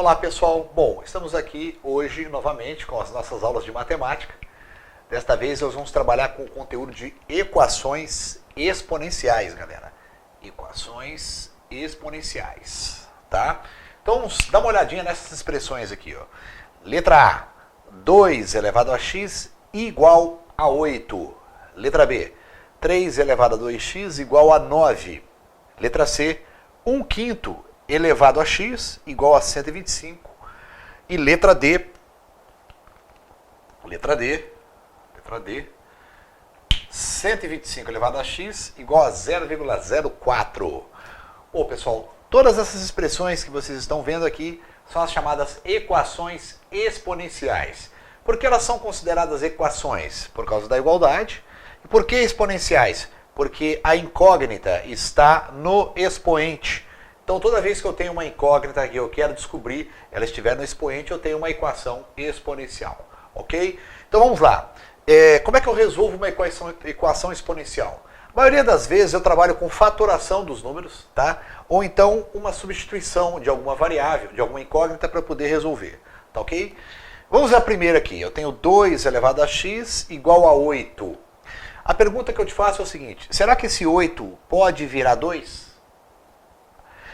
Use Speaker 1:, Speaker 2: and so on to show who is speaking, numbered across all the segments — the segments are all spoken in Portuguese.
Speaker 1: Olá pessoal, bom, estamos aqui hoje novamente com as nossas aulas de matemática. Desta vez nós vamos trabalhar com o conteúdo de equações exponenciais, galera. Equações exponenciais, tá? Então vamos dar uma olhadinha nessas expressões aqui, ó. Letra A, 2 elevado a x igual a 8. Letra B, 3 elevado a 2x igual a 9. Letra C, 1/5 elevado a x igual a 125. E letra D, 125 elevado a x igual a 0,04. Bom, pessoal, todas essas expressões que vocês estão vendo aqui são as chamadas equações exponenciais. Por que elas são consideradas equações? Por causa da igualdade. E por que exponenciais? Porque a incógnita está no expoente. Então, toda vez que eu tenho uma incógnita que eu quero descobrir, ela estiver no expoente, eu tenho uma equação exponencial, ok? Então, vamos lá. Como é que eu resolvo uma equação exponencial? A maioria das vezes eu trabalho com fatoração dos números, tá? Ou então uma substituição de alguma variável, de alguma incógnita para poder resolver, tá ok? Vamos à primeira aqui. Eu tenho 2 elevado a x igual a 8. A pergunta que eu te faço é o seguinte: será que esse 8 pode virar 2?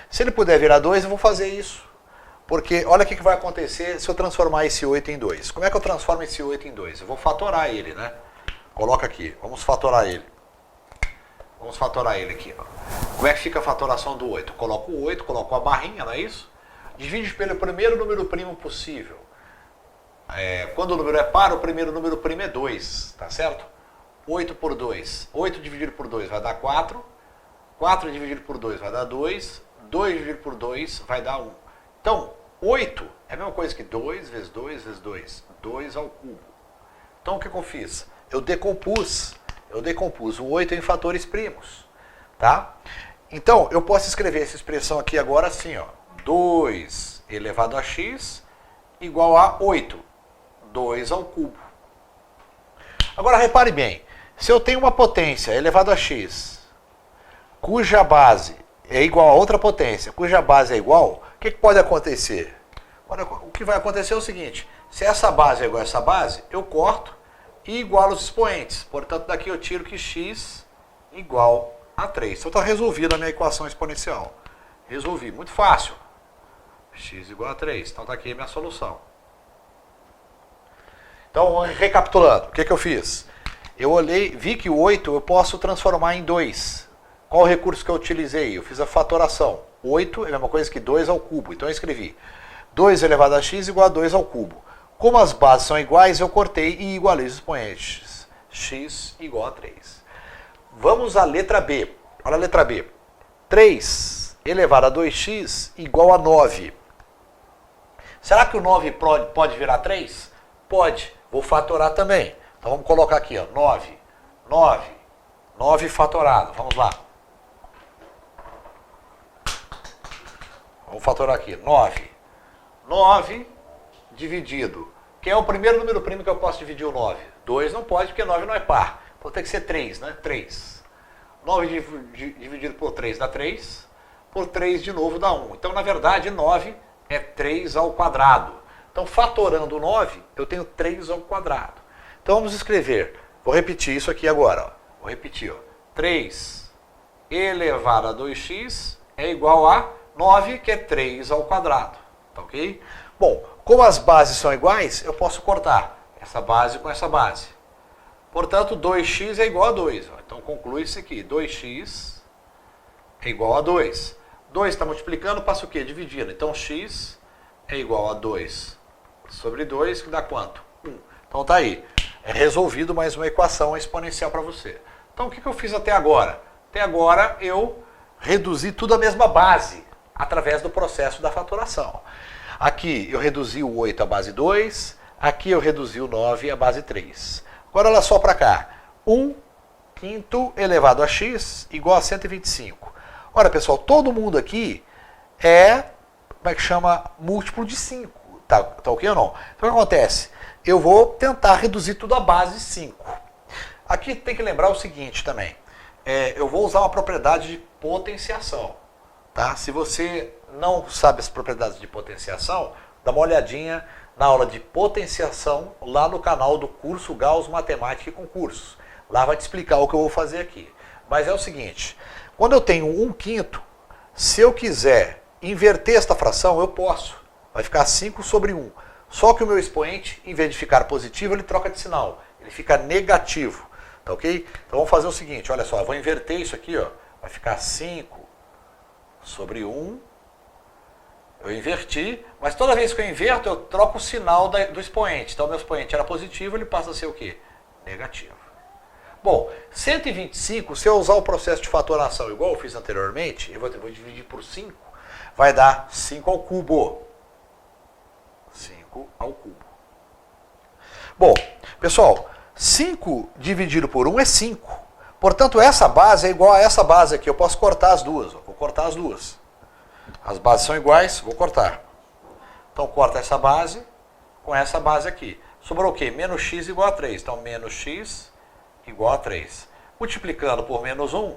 Speaker 1: Se ele puder virar 2, eu vou fazer isso. Porque olha o que vai acontecer se eu transformar esse 8 em 2. Como é que eu transformo esse 8 em 2? Eu vou fatorar ele, né? Coloca aqui. Vamos fatorar ele. Vamos fatorar ele aqui, ó. Como é que fica a fatoração do 8? Eu coloco o 8, coloco a barrinha, não é isso? Divide pelo primeiro número primo possível. Quando o número é par, o primeiro número primo é 2, tá certo? 8 por 2. 8 dividido por 2 vai dar 4. 4 dividido por 2 vai dar 2. 2 dividido por 2 vai dar 1. Então, 8 é a mesma coisa que 2 vezes 2 vezes 2. 2 ao cubo. Então, o que eu fiz? Eu decompus o 8 em fatores primos. Tá? Então, eu posso escrever essa expressão aqui agora assim, ó. 2 elevado a x igual a 8. 2 ao cubo. Agora, repare bem. Se eu tenho uma potência elevado a x, cuja base é igual a outra potência, cuja base é igual, o que pode acontecer? O que vai acontecer é o seguinte: se essa base é igual a essa base, eu corto e igualo os expoentes. Portanto, daqui eu tiro que x igual a 3. Então está resolvida a minha equação exponencial. Resolvi, muito fácil. X igual a 3. Então está aqui a minha solução. Então, recapitulando, o que eu fiz? Eu olhei, vi que o 8 eu posso transformar em 2. Qual o recurso que eu utilizei? Eu fiz a fatoração. 8 é a mesma coisa que 2 ao cubo. Então eu escrevi 2 elevado a x igual a 2 ao cubo. Como as bases são iguais, eu cortei e igualei os expoentes. X igual a 3. Vamos à letra B. Olha a letra B. 3 elevado a 2x igual a 9. Será que o 9 pode virar 3? Pode. Vou fatorar também. Então vamos colocar aqui, ó, 9. 9 fatorado. Vamos lá. Vamos fatorar aqui. 9. 9 dividido. Quem é o primeiro número primo que eu posso dividir o 9? 2 não pode, porque 9 não é par. Então tem que ser 3, né? 3. 9 dividido por 3 dá 3. Por 3 de novo dá 1. Então, na verdade, 9 é 3 ao quadrado. Então, fatorando 9, eu tenho 3 ao quadrado. Então, vamos escrever. Vou repetir isso aqui agora. Ó. Vou repetir. Ó. 3 elevado a 2x é igual a 9, que é 3 ao quadrado. Tá ok? Bom, como as bases são iguais, eu posso cortar essa base com essa base. Portanto, 2x é igual a 2. Ó. Então, conclui-se aqui. 2x é igual a 2. 2 está multiplicando, passa o quê? Dividindo. Então, x é igual a 2 sobre 2, que dá quanto? 1. Então, tá aí. É resolvido mais uma equação exponencial para você. Então, o que eu fiz até agora? Até agora, eu reduzi tudo à mesma base, através do processo da fatoração. Aqui, eu reduzi o 8 à base 2. Aqui, eu reduzi o 9 à base 3. Agora, olha só para cá. 1/5 elevado a x igual a 125. Olha, pessoal, todo mundo aqui é, como é que chama, múltiplo de 5. Tá ok ou não? Então, o que acontece? Eu vou tentar reduzir tudo à base 5. Aqui tem que lembrar o seguinte também. Eu vou usar uma propriedade de potenciação. Tá? Se você não sabe as propriedades de potenciação, dá uma olhadinha na aula de potenciação lá no canal do curso Gauss Matemática e Concursos. Lá vai te explicar o que eu vou fazer aqui. Mas é o seguinte, quando eu tenho 1/5, se eu quiser inverter esta fração, eu posso. Vai ficar 5 sobre 1. Só que o meu expoente, em vez de ficar positivo, ele troca de sinal. Ele fica negativo. Tá ok? Então vamos fazer o seguinte, olha só, eu vou inverter isso aqui, ó. Vai ficar 5 sobre 1. Eu inverti, mas toda vez que eu inverto, eu troco o sinal do expoente. Então, meu expoente era positivo, ele passa a ser o quê? Negativo. Bom, 125, se eu usar o processo de fatoração igual eu fiz anteriormente, eu vou dividir por 5, vai dar 5 ao cubo. 5 ao cubo. Bom, pessoal, 5 dividido por 1 é 5. Portanto, essa base é igual a essa base aqui. Eu posso cortar as duas. Vou cortar as duas. As bases são iguais, vou cortar. Então, corta essa base com essa base aqui. Sobrou o quê? Menos x igual a 3. Então, menos x igual a 3. Multiplicando por menos 1,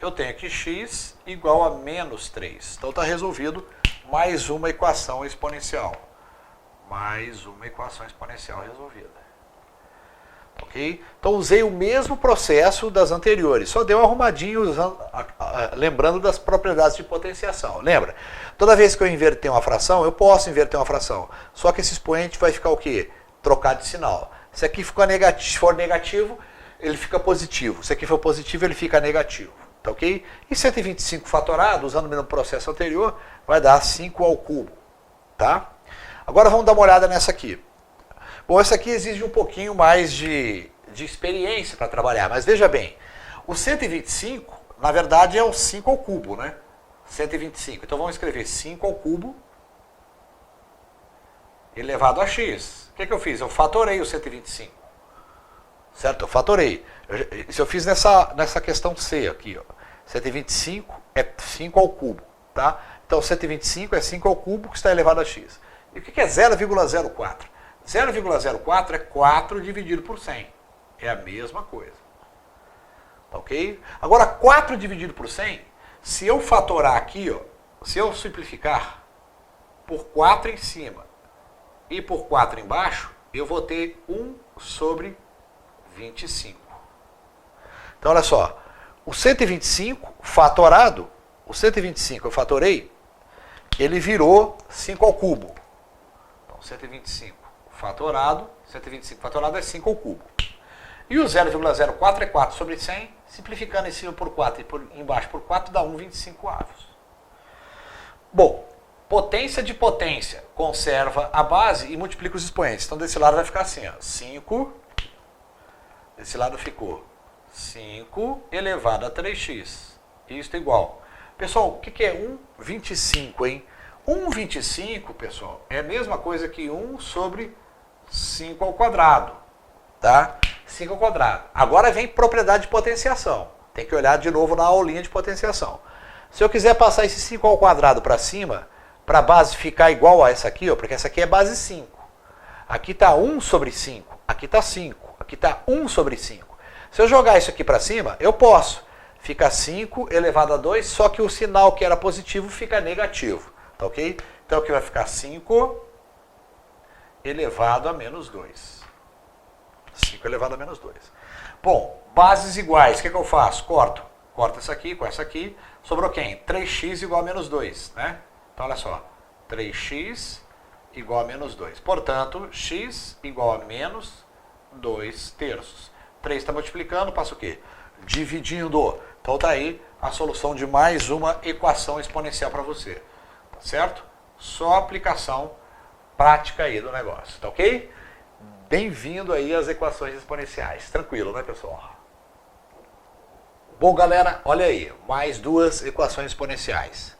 Speaker 1: eu tenho que x igual a menos 3. Então, está resolvido mais uma equação exponencial. Mais uma equação exponencial resolvida. Ok? Então, usei o mesmo processo das anteriores. Só dei uma arrumadinha lembrando das propriedades de potenciação. Lembra? Toda vez que eu inverter uma fração, eu posso inverter uma fração. Só que esse expoente vai ficar o quê? Trocar de sinal. Se aqui for negativo, ele fica positivo. Se aqui for positivo, ele fica negativo. Tá ok? E 125 fatorado, usando o mesmo processo anterior, vai dar 5 ao cubo. Tá? Agora vamos dar uma olhada nessa aqui. Bom, essa aqui exige um pouquinho mais de experiência para trabalhar. Mas veja bem, o 125, na verdade, é o 5 ao cubo, né? 125. Então vamos escrever 5 ao cubo elevado a x. O que eu fiz? Eu fatorei o 125. Certo? Eu fatorei. Isso eu fiz nessa questão C aqui. Ó. 125 é 5 ao cubo. Tá? Então 125 é 5 ao cubo que está elevado a x. E o que é 0,04? 0,04 é 4 dividido por 100. É a mesma coisa. Tá ok? Agora, 4 dividido por 100, se eu fatorar aqui, ó, se eu simplificar por 4 em cima e por 4 embaixo, eu vou ter 1 sobre 25. Então, olha só. O 125 fatorado, o 125 eu fatorei, ele virou 5 ao cubo. Então, 125 fatorado, 125 fatorado é 5 ao cubo. E o 0,04 é 4 sobre 100, simplificando em cima por 4 e por embaixo por 4 dá 1,25 avos. Bom, potência de potência, conserva a base e multiplica os expoentes. Então desse lado vai ficar assim, ó, 5, desse lado ficou 5 elevado a 3x. Isto é igual. Pessoal, o que é 1,25, hein? 1,25, pessoal, é a mesma coisa que 1 sobre 5 ao quadrado, tá? 5 ao quadrado. Agora vem propriedade de potenciação. Tem que olhar de novo na aulinha de potenciação. Se eu quiser passar esse 5 ao quadrado para cima, para a base ficar igual a essa aqui, ó, porque essa aqui é base 5. Aqui está 1 sobre 5, aqui está 5, aqui está 1 sobre 5. Se eu jogar isso aqui para cima, eu posso. Fica 5 elevado a 2, só que o sinal que era positivo fica negativo. Tá ok? Então aqui vai ficar 5 elevado a menos 2. 5 elevado a menos 2. Bom, bases iguais, o que eu faço? Corto. Corto essa aqui com essa aqui. Sobrou quem? 3x igual a menos 2, né? Então olha só. 3x igual a menos 2. Portanto, x igual a menos 2 terços. 3 está multiplicando, passa o quê? Dividindo. Então tá aí a solução de mais uma equação exponencial para você. Tá certo? Só aplicação prática aí do negócio, tá ok? Bem-vindo aí às equações exponenciais. Tranquilo, né, pessoal? Bom, galera, olha aí. Mais duas equações exponenciais.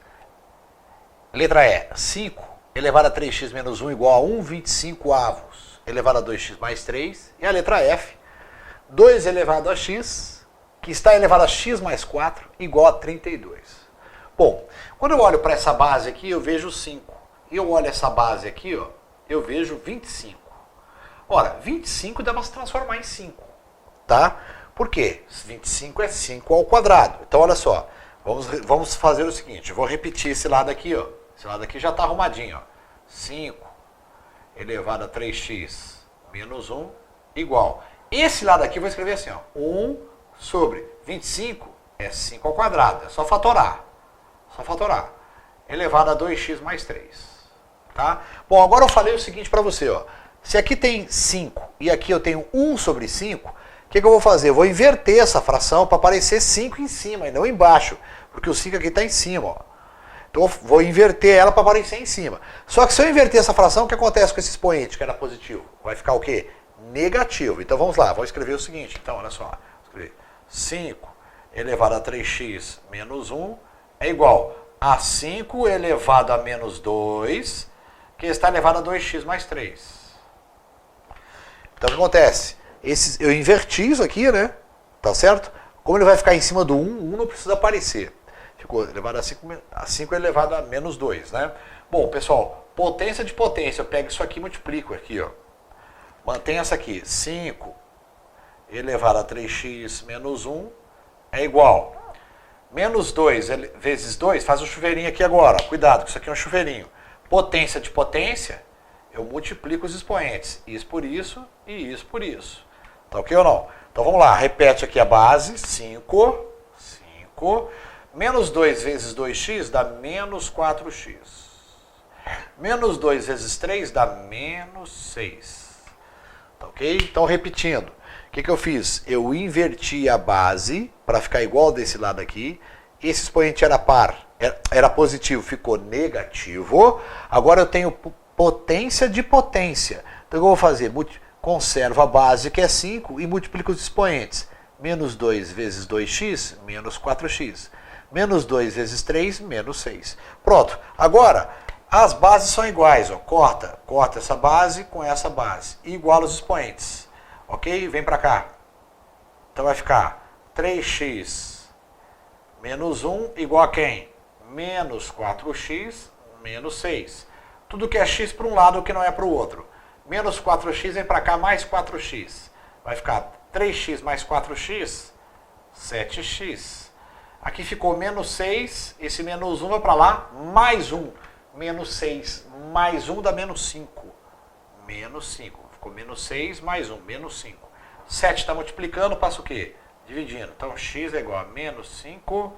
Speaker 1: Letra E. 5 elevado a 3x menos 1 igual a 1,25 avos elevado a 2x mais 3. E a letra F. 2 elevado a x, que está elevado a x mais 4, igual a 32. Bom, quando eu olho para essa base aqui, eu vejo 5. E eu olho essa base aqui, ó, eu vejo 25. Ora, 25 dá para se transformar em 5, tá? Por quê? 25 é 5 ao quadrado. Então, olha só, Vamos fazer o seguinte, eu vou repetir esse lado aqui, ó. Esse lado aqui já está arrumadinho, ó. 5 elevado a 3x menos 1 igual. Esse lado aqui eu vou escrever assim, ó. 1 sobre 25 é 5 ao quadrado, é só fatorar. Só fatorar. Elevado a 2x mais 3. Tá? Bom, agora eu falei o seguinte para você, ó. Se aqui tem 5 e aqui eu tenho 1 sobre 5, o que eu vou fazer? Eu vou inverter essa fração para aparecer 5 em cima e não embaixo, porque o 5 aqui está em cima, ó. Então eu vou inverter ela para aparecer em cima. Só que se eu inverter essa fração, o que acontece com esse expoente que era positivo? Vai ficar o quê? Negativo. Então vamos lá, vou escrever o seguinte. Então, olha só. Vou escrever 5 elevado a 3x menos 1 é igual a 5 elevado a menos 2, que está elevado a 2x mais 3. Então o que acontece? Eu inverti isso aqui, né? Tá certo? Como ele vai ficar em cima do 1, 1 não precisa aparecer. Ficou elevado a 5 elevado a menos 2, né? Bom, pessoal, potência de potência, eu pego isso aqui e multiplico aqui, ó. Mantenha essa aqui, 5 elevado a 3x menos 1 é igual. Menos 2 vezes 2, faz um chuveirinho aqui agora, cuidado, que isso aqui é um chuveirinho. Potência de potência, eu multiplico os expoentes, isso por isso e isso por isso. Tá ok ou não? Então vamos lá, repete aqui a base, 5, menos 2 vezes 2x dá menos 4x. Menos 2 vezes 3 dá menos 6. Tá ok? Então repetindo, o que eu fiz? Eu inverti a base para ficar igual desse lado aqui. Esse expoente era par, era positivo, ficou negativo. Agora eu tenho potência de potência. Então o que eu vou fazer? Conservo a base, que é 5, e multiplico os expoentes. Menos 2 vezes 2x, menos 4x. Menos 2 vezes 3, menos 6. Pronto. Agora, as bases são iguais. Ó. Corta essa base com essa base. E iguala os expoentes. Ok? Vem para cá. Então vai ficar 3x menos 1 igual a quem? Menos 4x menos 6. Tudo que é x para um lado, o que não é para o outro. Menos 4x vem para cá, mais 4x. Vai ficar 3x mais 4x, 7x. Aqui ficou menos 6, esse menos 1 vai para lá, mais 1. Menos 6 mais 1 dá menos 5. Menos 5. Ficou menos 6 mais 1, menos 5. 7 está multiplicando, passa o quê? Dividindo. Então x é igual a menos 5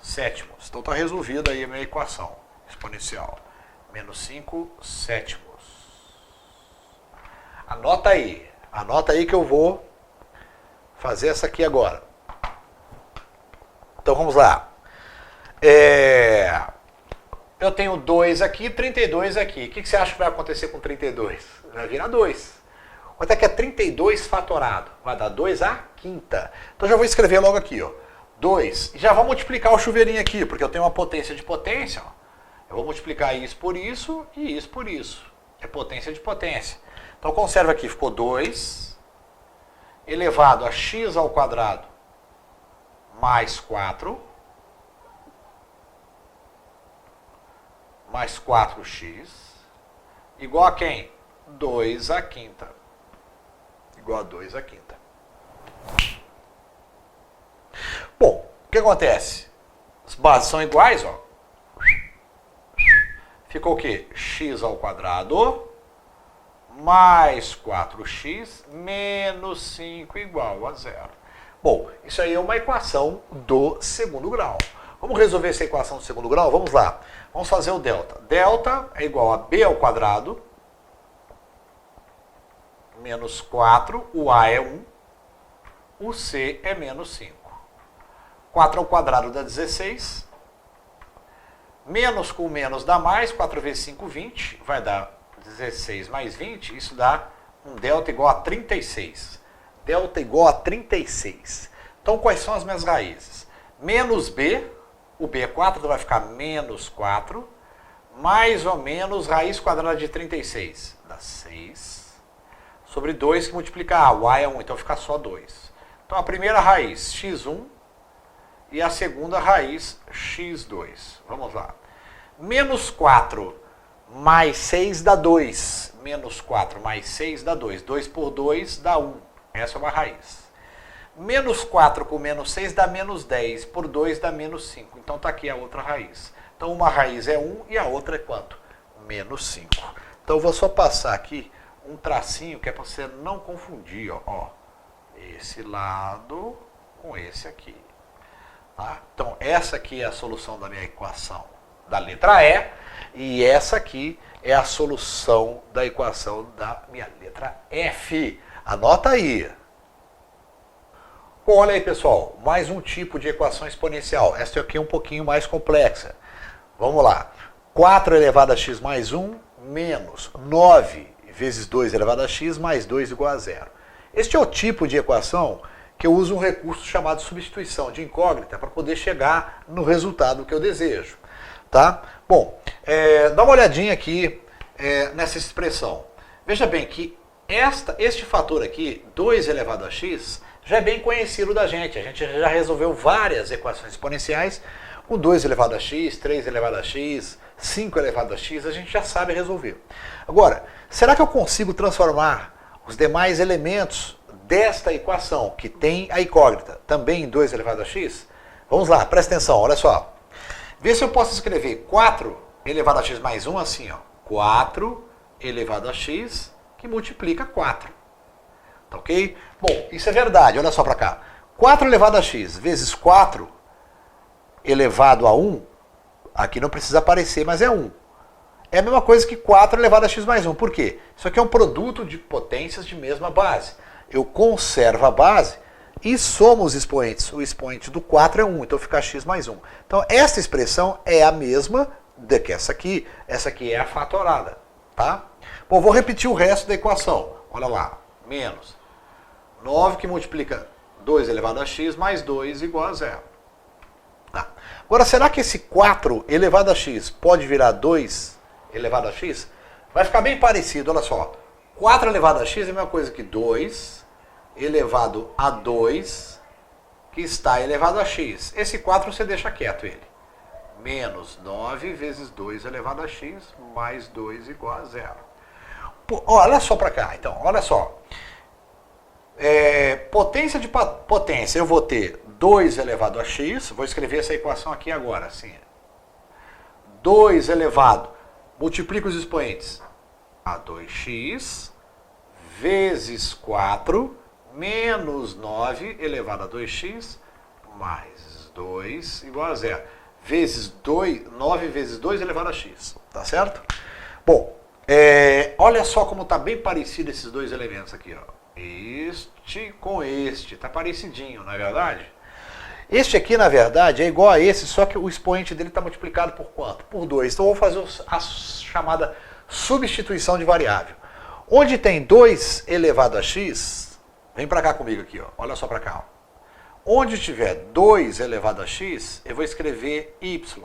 Speaker 1: sétimos. Então está resolvida aí a minha equação exponencial. Menos 5 sétimos. Anota aí que eu vou fazer essa aqui agora. Então vamos lá. Eu tenho 2 aqui, 32 aqui. O que você acha que vai acontecer com 32? Vai virar 2. Quanto é que é 32 fatorado? Vai dar 2 à quinta. Então já vou escrever logo aqui, ó. 2. E já vou multiplicar o chuveirinho aqui, porque eu tenho uma potência de potência, ó. Eu vou multiplicar isso por isso e isso por isso. É potência de potência. Então conserva aqui, ficou 2 elevado a x ao quadrado mais 4 mais 4x igual a quem? 2 à quinta. Igual a 2 à quinta. Bom, o que acontece? As bases são iguais, ó. Ficou o quê? X ao quadrado mais 4x menos 5 igual a 0. Bom, isso aí é uma equação do segundo grau. Vamos resolver essa equação do segundo grau? Vamos lá. Vamos fazer o delta. Delta é igual a b ao quadrado menos 4, o a é 1, o c é menos 5. 4 ao quadrado dá 16. Menos com menos dá mais, 4 vezes 5, 20, vai dar 16 mais 20, isso dá um delta igual a 36. Delta igual a 36. Então, quais são as minhas raízes? Menos b, o b é 4, então vai ficar menos 4, mais ou menos raiz quadrada de 36, dá 6, sobre 2 que multiplica a, o a é 1, então fica só 2. Então, a primeira raiz, x1, e a segunda raiz, x2. Vamos lá. Menos 4 mais 6 dá 2. Menos 4 mais 6 dá 2. 2 por 2 dá 1. Essa é uma raiz. Menos 4 com menos 6 dá menos 10, por 2 dá menos 5. Então está aqui a outra raiz. Então uma raiz é 1 e a outra é quanto? Menos 5. Então eu vou só passar aqui um tracinho que é para você não confundir, ó. Esse lado com esse aqui. Tá? Então essa aqui é a solução da minha equação da letra E essa aqui é a solução da equação da minha letra F. Anota aí. Bom, olha aí, pessoal, mais um tipo de equação exponencial. Essa aqui é um pouquinho mais complexa. Vamos lá. 4 elevado a x mais 1 menos 9 vezes 2 elevado a x mais 2 igual a 0. Este é o tipo de equação que eu uso um recurso chamado substituição de incógnita para poder chegar no resultado que eu desejo. Tá? Bom, dá uma olhadinha aqui nessa expressão. Veja bem que este fator aqui, 2 elevado a x, já é bem conhecido da gente. A gente já resolveu várias equações exponenciais com 2 elevado a x, 3 elevado a x, 5 elevado a x, a gente já sabe resolver. Agora, será que eu consigo transformar os demais elementos desta equação, que tem a incógnita, também em 2 elevado a x? Vamos lá, presta atenção, olha só. Vê se eu posso escrever 4 elevado a x mais 1 assim, ó. 4 elevado a x que multiplica 4. Tá ok? Bom, isso é verdade, olha só para cá. 4 elevado a x vezes 4 elevado a 1, aqui não precisa aparecer, mas é 1. É a mesma coisa que 4 elevado a x mais 1. Por quê? Isso aqui é um produto de potências de mesma base. Eu conservo a base e somo os expoentes. O expoente do 4 é 1, então fica x mais 1. Então essa expressão é a mesma do que essa aqui. Essa aqui é a fatorada, tá? Bom, vou repetir o resto da equação. Olha lá, menos 9 que multiplica 2 elevado a x mais 2 igual a 0. Tá. Agora, será que esse 4 elevado a x pode virar 2 elevado a x? Vai ficar bem parecido, olha só. 4 elevado a x é a mesma coisa que 2 elevado a 2 que está elevado a x. Esse 4 você deixa quieto ele. Menos 9 vezes 2 elevado a x mais 2 igual a 0. Olha só para cá, então, olha só. Potência de potência, eu vou ter 2 elevado a x, vou escrever essa equação aqui agora, assim. 2 elevado, multiplica os expoentes, a 2x, vezes 4, menos 9 elevado a 2x, mais 2 igual a 0. Vezes 2, 9 vezes 2 elevado a x, tá certo? Bom, olha só como está bem parecido esses dois elementos aqui, ó. Este com este, tá parecidinho, não é verdade? Este aqui, na verdade, é igual a esse, só que o expoente dele está multiplicado por quanto? Por 2. Então eu vou fazer a chamada substituição de variável. Onde tem 2 elevado a x, vem para cá comigo aqui, ó. Olha só para cá. Ó. Onde tiver 2 elevado a x, eu vou escrever y.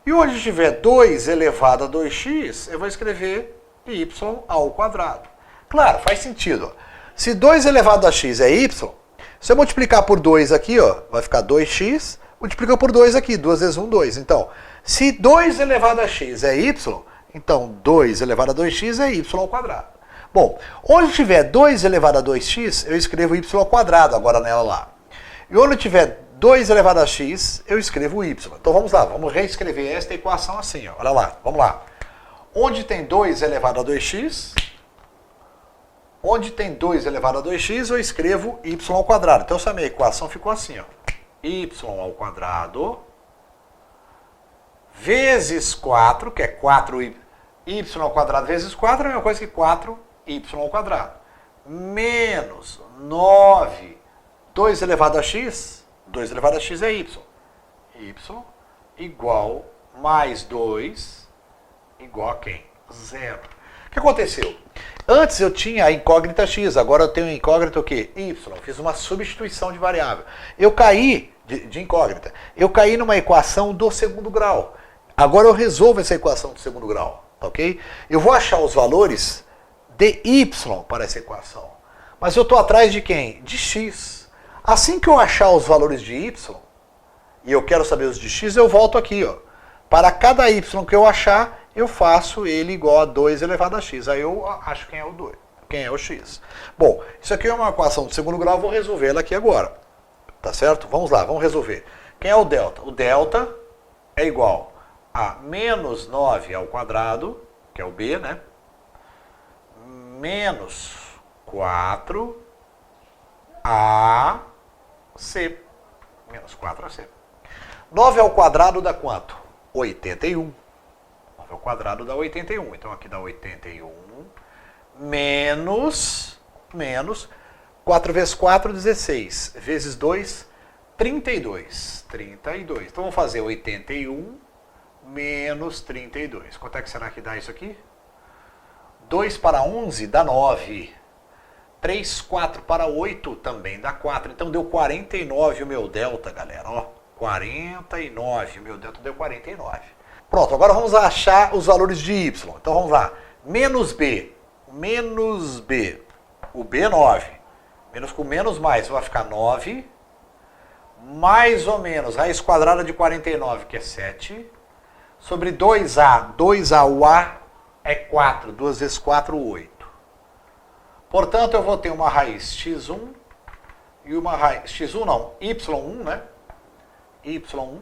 Speaker 1: E onde tiver 2 elevado a 2x, eu vou escrever y ao quadrado. Claro, faz sentido. Ó. Se 2 elevado a x é y, se eu multiplicar por 2 aqui, ó, vai ficar 2x, multiplica por 2 aqui, 2 vezes 1, 2. Então, se 2 elevado a x é y, então 2 elevado a 2x é y ao quadrado. Bom, onde tiver 2 elevado a 2x, eu escrevo y ao quadrado agora nela lá. E onde tiver 2 elevado a x, eu escrevo y. Então vamos lá, vamos reescrever esta equação assim, ó. Olha lá, vamos lá. Onde tem 2 elevado a 2x... Onde tem 2 elevado a 2x, eu escrevo y ao quadrado. Então, essa minha equação ficou assim, ó. Y ao quadrado vezes 4, que é 4y ao quadrado vezes 4, é a mesma coisa que 4y ao quadrado. Menos 9, 2 elevado a x, 2 elevado a x é y. Y igual mais 2 igual a quem? 0. O que aconteceu? Antes eu tinha a incógnita x, agora eu tenho a incógnita o quê? Y. Fiz uma substituição de variável. Eu caí, de incógnita, eu caí numa equação do segundo grau. Agora eu resolvo essa equação do segundo grau, ok? Eu vou achar os valores de y para essa equação. Mas eu estou atrás de quem? De x. Assim que eu achar os valores de y, e eu quero saber os de x, eu volto aqui, ó. Para cada y que eu achar, eu faço ele igual a 2 elevado a x. Aí eu acho quem é o 2. quem é o x. Bom, isso aqui é uma equação de segundo grau, vou resolver ela aqui agora. Tá certo? Vamos lá, vamos resolver. Quem é o delta? O delta é igual a menos 9 ao quadrado, que é o b, né? Menos 4 AC. Menos 4AC. 9 ao quadrado dá quanto? 81. 9 ao quadrado dá 81. Então aqui dá 81 menos 4 vezes 4, 16. Vezes 2, 32. 32. Então vamos fazer 81 menos 32. Quanto é que será que dá isso aqui? 2 para 11 dá 9. 3, 4 para 8 também dá 4. Então deu 49 o meu delta, galera. Ó, 49. O meu delta deu 49. Pronto, agora vamos achar os valores de y. Então vamos lá. Menos b. Menos b. O b é 9. Menos com menos mais vai ficar 9. Mais ou menos raiz quadrada de 49, que é 7. Sobre 2a. 2a, o a é 4. 2 vezes 4, 8. Portanto, eu vou ter uma raiz x1 e uma raiz... x1 não, y1, né? y1.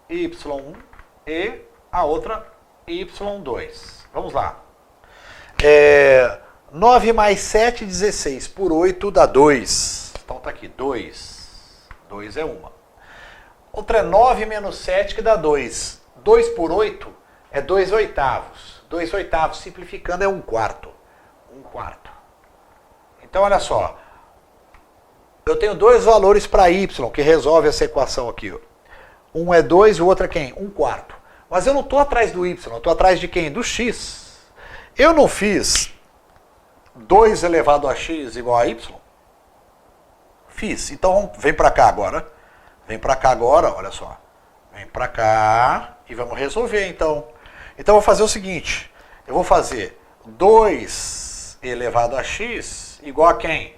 Speaker 1: y1 e a outra y2. Vamos lá. 9 mais 7, 16. Por 8 dá 2. Então tá aqui, 2. 2 é uma. Outra é 9 menos 7, que dá 2. 2 por 8 é 2 oitavos. 2 oitavos, simplificando, é 1 quarto. 1 quarto. Então, olha só. Eu tenho dois valores para y, que resolve essa equação aqui. Um é 2 e o outro é quem? 1 quarto. Mas eu não estou atrás do y, eu estou atrás de quem? Do x. Eu não fiz 2 elevado a x igual a y? Fiz. Então, vem para cá agora. Vem para cá agora, olha só. Vem para cá e vamos resolver, então. Então, eu vou fazer o seguinte. Eu vou fazer 2 elevado a x igual a quem?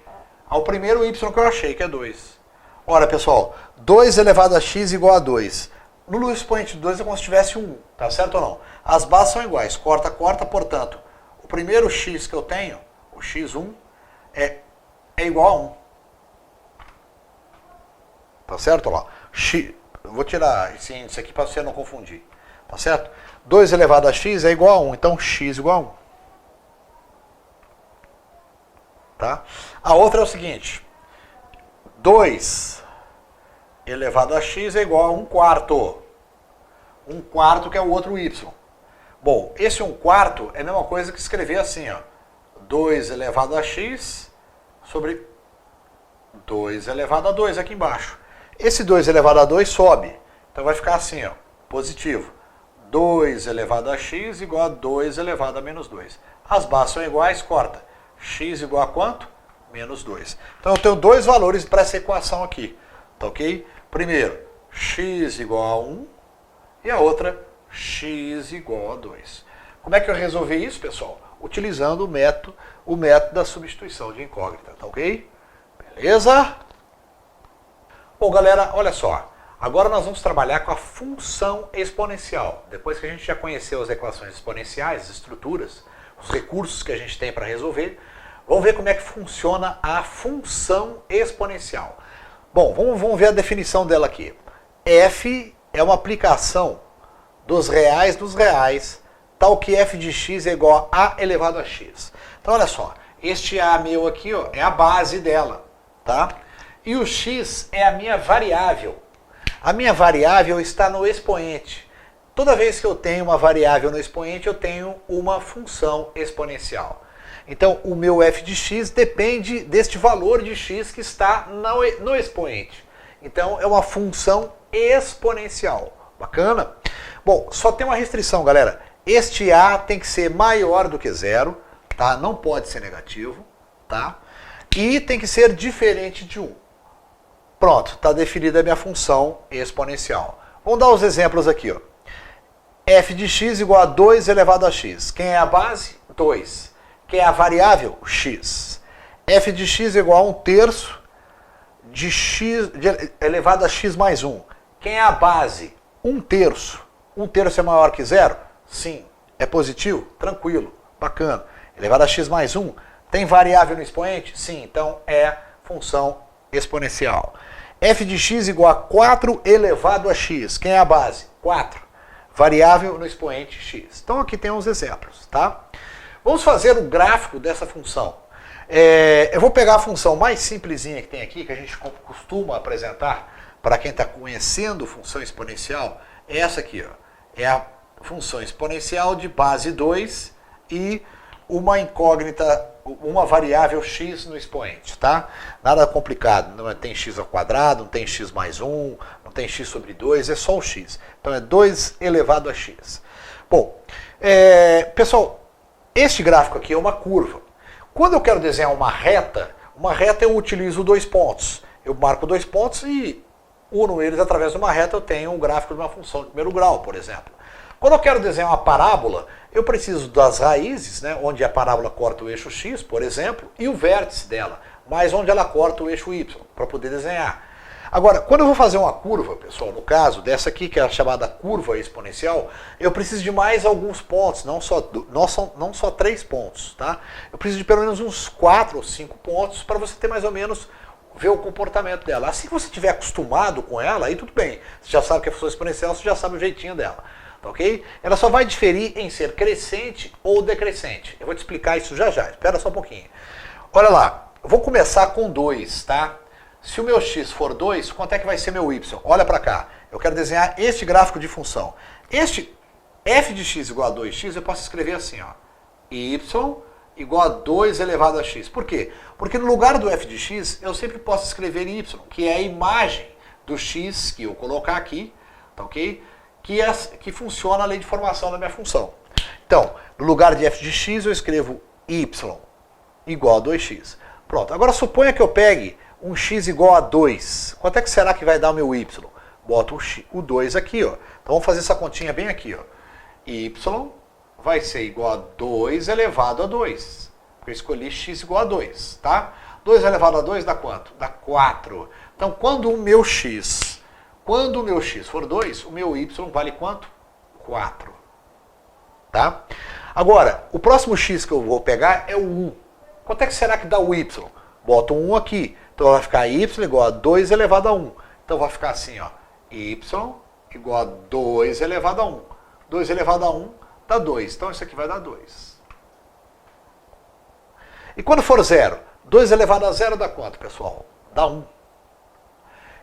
Speaker 1: Ao primeiro y que eu achei, que é 2. Ora, pessoal, 2 elevado a x igual a 2. No expoente de 2 é como se tivesse 1, tá certo ou não? As bases são iguais, corta, corta, portanto, o primeiro x que eu tenho, o x1, é igual a 1. Tá certo? Olha lá. Eu vou tirar esse índice aqui para você não confundir. Tá certo? 2 elevado a x é igual a 1, então x igual a 1. Tá? A outra é o seguinte. 2 elevado a x é igual a 1 quarto. 1 quarto que é o outro y. Bom, esse 1 quarto é a mesma coisa que escrever assim, ó. 2 elevado a x sobre 2 elevado a 2 aqui embaixo. Esse 2 elevado a 2 sobe. Então vai ficar assim, ó, positivo. 2 elevado a x igual a 2 elevado a menos 2. As bases são iguais, corta. X igual a quanto? Menos 2. Então eu tenho dois valores para essa equação aqui. Tá ok? Primeiro, x igual a 1 e a outra, x igual a 2. Como é que eu resolvi isso, pessoal? Utilizando o método da substituição de incógnita. Tá ok? Beleza? Bom, galera, olha só. Agora nós vamos trabalhar com a função exponencial. Depois que a gente já conheceu as equações exponenciais, as estruturas, os recursos que a gente tem para resolver, vamos ver como é que funciona a função exponencial. Bom, vamos ver a definição dela aqui. F é uma aplicação dos reais, tal que f de x é igual a elevado a x. Então, olha só, este a meu aqui, ó, é a base dela, tá? E o x é a minha variável. A minha variável está no expoente. Toda vez que eu tenho uma variável no expoente, eu tenho uma função exponencial. Então, o meu f de x depende deste valor de x que está no expoente. Então, é uma função exponencial. Bacana? Bom, só tem uma restrição, galera. Este a tem que ser maior do que zero, tá? Não pode ser negativo, tá? E tem que ser diferente de 1. Pronto, está definida a minha função exponencial. Vamos dar os exemplos aqui, ó. F de x igual a 2 elevado a x. Quem é a base? 2. Quem é a variável? X. F de x igual a 1/3 de x elevado a x mais 1. Quem é a base? 1/3. 1/3 é maior que zero? Sim. É positivo? Tranquilo. Bacana. Elevado a x mais 1. Tem variável no expoente? Sim, então é função exponencial. F de x igual a 4 elevado a x. Quem é a base? 4. Variável no expoente x. Então aqui tem uns exemplos, tá? Vamos fazer o gráfico dessa função. Eu vou pegar a função mais simplesinha que tem aqui, que a gente costuma apresentar para quem está conhecendo função exponencial. É essa aqui, ó. É a função exponencial de base 2 e uma incógnita, uma variável x no expoente, tá? Nada complicado, não tem x ao quadrado, não tem x mais 1, não tem x sobre 2, é só o x. Então é 2 elevado a x. Bom, pessoal, este gráfico aqui é uma curva. Quando eu quero desenhar uma reta eu utilizo 2 pontos. Eu marco 2 pontos e uno eles através de uma reta, eu tenho um gráfico de uma função de primeiro grau, por exemplo. Quando eu quero desenhar uma parábola, eu preciso das raízes, né, onde a parábola corta o eixo x, por exemplo, e o vértice dela, mais onde ela corta o eixo y, para poder desenhar. Agora, quando eu vou fazer uma curva, pessoal, no caso dessa aqui, que é a chamada curva exponencial, eu preciso de mais alguns pontos, não só 3 pontos, tá? Eu preciso de pelo menos uns 4 ou 5 pontos para você ter mais ou menos ver o comportamento dela. Assim que você estiver acostumado com ela, aí tudo bem. Você já sabe que é função exponencial, você já sabe o jeitinho dela. Tá ok? Ela só vai diferir em ser crescente ou decrescente. Eu vou te explicar isso já já. Espera só um pouquinho. Olha lá. Eu vou começar com 2, tá? Se o meu x for 2, quanto é que vai ser meu y? Olha para cá. Eu quero desenhar este gráfico de função. Este f de x igual a 2x, eu posso escrever assim, ó. Y igual a 2 elevado a x. Por quê? Porque no lugar do f de x, eu sempre posso escrever y, que é a imagem do x que eu colocar aqui, tá ok? Que funciona a lei de formação da minha função. Então, no lugar de f de x, eu escrevo y igual a 2x. Pronto, agora suponha que eu pegue um x igual a 2. Quanto é que será que vai dar o meu y? Boto o 2 aqui, ó. Então vamos fazer essa continha bem aqui, ó. Y vai ser igual a 2 elevado a 2. Porque eu escolhi x igual a 2, tá? 2 elevado a 2 dá quanto? Dá 4. Então, quando o meu x for 2, o meu y vale quanto? 4. Tá? Agora, o próximo x que eu vou pegar é o 1. Quanto é que será que dá o y? Boto um 1 aqui. Então vai ficar y igual a 2 elevado a 1. Então vai ficar assim, ó. Y igual a 2 elevado a 1. 2 elevado a 1 dá 2. Então isso aqui vai dar 2. E quando for 0? 2 elevado a 0 dá quanto, pessoal? Dá 1.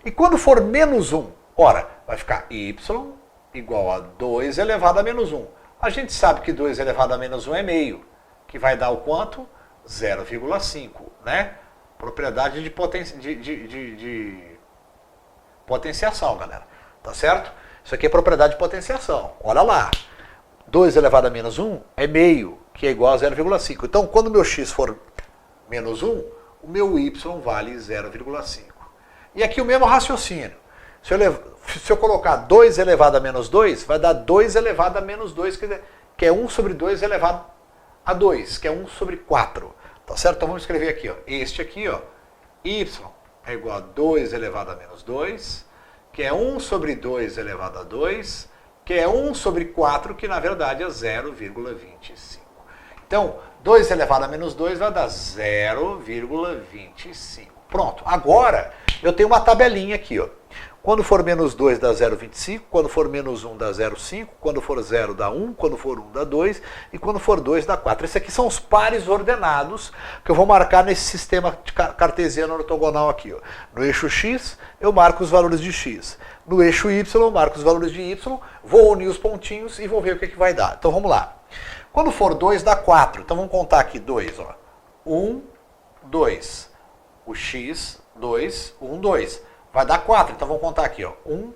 Speaker 1: E quando for menos 1? Ora, vai ficar y igual a 2 elevado a menos 1. A gente sabe que 2 elevado a menos 1 é meio, que vai dar o quanto? 0,5, né? Propriedade de potenciação, galera. Tá certo? Isso aqui é propriedade de potenciação. Olha lá. 2 elevado a menos 1 é meio, que é igual a 0,5. Então, quando o meu x for menos 1, o meu y vale 0,5. E aqui o mesmo raciocínio. Se eu colocar 2 elevado a menos 2, vai dar 2 elevado a menos 2, que é 1 sobre 2 elevado a 2, que é 1 sobre 4. Tá certo? Então vamos escrever aqui, ó. Este aqui, ó, y é igual a 2 elevado a menos 2, que é 1 sobre 2 elevado a 2, que é 1 sobre 4, que na verdade é 0,25. Então, 2 elevado a menos 2 vai dar 0,25. Pronto. Agora, eu tenho uma tabelinha aqui, ó. Quando for menos 2 dá 0,25, quando for menos 1 dá 0,5, quando for 0 dá 1, quando for 1 dá 2 e quando for 2 dá 4. Esses aqui são os pares ordenados que eu vou marcar nesse sistema cartesiano ortogonal aqui. Ó. No eixo x, eu marco os valores de x. No eixo y, eu marco os valores de y, vou unir os pontinhos e vou ver o que vai dar. Então vamos lá. Quando for 2 dá 4. Então vamos contar aqui 2. Ó. 1, 2. O x, 2, 1, 2. Vai dar 4, então vamos contar aqui, ó. 1,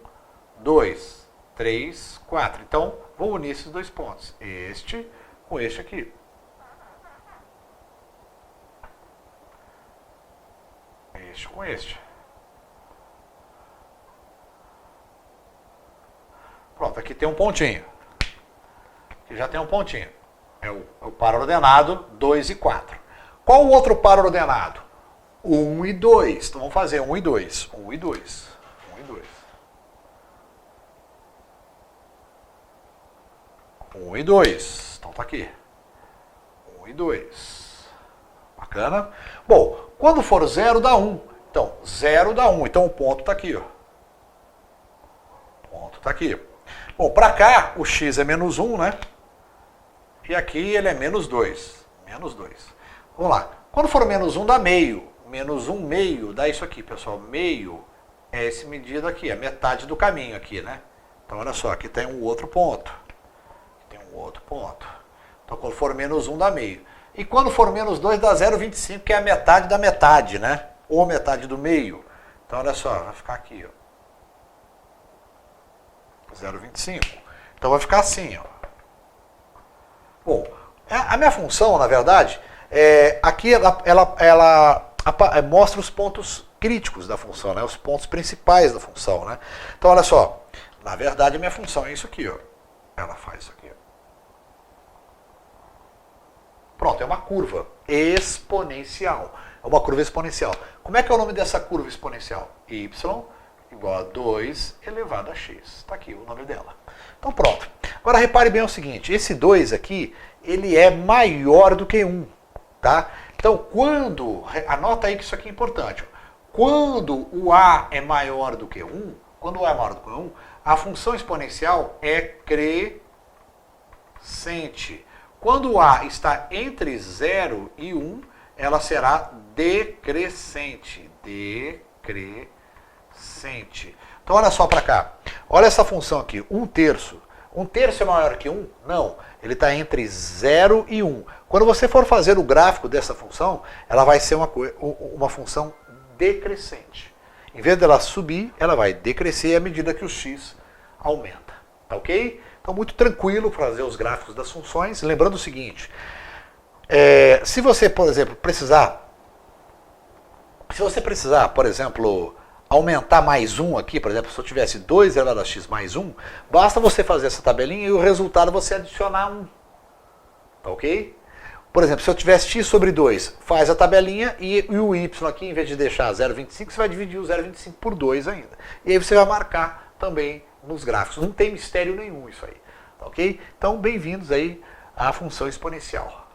Speaker 1: 2, 3, 4. Então, vou unir esses dois pontos. Este com este aqui. Este com este. Pronto, aqui tem um pontinho. Aqui já tem um pontinho. É o par ordenado 2 e 4. Qual o outro par ordenado? 1 e 2. Então vamos fazer 1 e 2. 1 e 2. 1 e 2. 1 e 2. Então tá aqui. 1 e 2. Bacana? Bom, quando for 0 dá 1. Então, 0 dá 1. Então o ponto está aqui, ó. O ponto está aqui. Bom, para cá o x é menos 1, né? E aqui ele é menos 2. Menos 2. Vamos lá. Quando for menos 1 dá meio. Menos 1 meio dá isso aqui, pessoal. Meio é esse medido aqui, a metade do caminho aqui, né? Então olha só, aqui tem um outro ponto. Tem um outro ponto. Então quando for menos 1 dá meio. E quando for menos 2 dá 0,25, que é a metade da metade, né? Ou metade do meio. Então olha só, vai ficar aqui, ó. 0,25. Então vai ficar assim, ó. Bom, a minha função, na verdade, aqui ela mostra os pontos críticos da função, né? Os pontos principais da função, né? Então olha só, na verdade a minha função é isso aqui, ó. Ela faz isso aqui, ó. Pronto, é uma curva exponencial. É uma curva exponencial. Como é que é o nome dessa curva exponencial? Y igual a 2 elevado a x. Está aqui o nome dela. Então pronto. Agora repare bem o seguinte, esse 2 aqui, ele é maior do que 1. Tá? Então quando, anota aí que isso aqui é importante. Quando o A é maior do que 1, quando o A é maior do que 1, a função exponencial é crescente. Quando o A está entre 0 e 1, ela será decrescente. Decrescente. Então olha só para cá. Olha essa função aqui, 1/3. 1/3 é maior que 1? Não. Ele está entre 0 e 1. Quando você for fazer o gráfico dessa função, ela vai ser uma função decrescente. Em vez dela subir, ela vai decrescer à medida que o x aumenta. Tá ok? Então muito tranquilo para fazer os gráficos das funções. Lembrando o seguinte, se você, por exemplo, precisar, por exemplo, aumentar mais 1 aqui, por exemplo, se eu tivesse 2 elevado a x mais 1, basta você fazer essa tabelinha e o resultado você adicionar 1. Tá ok? Por exemplo, se eu tivesse x sobre 2, faz a tabelinha e o y aqui, em vez de deixar 0,25, você vai dividir o 0,25 por 2 ainda. E aí você vai marcar também nos gráficos. Não tem mistério nenhum isso aí. Tá ok? Então, bem-vindos aí à função exponencial.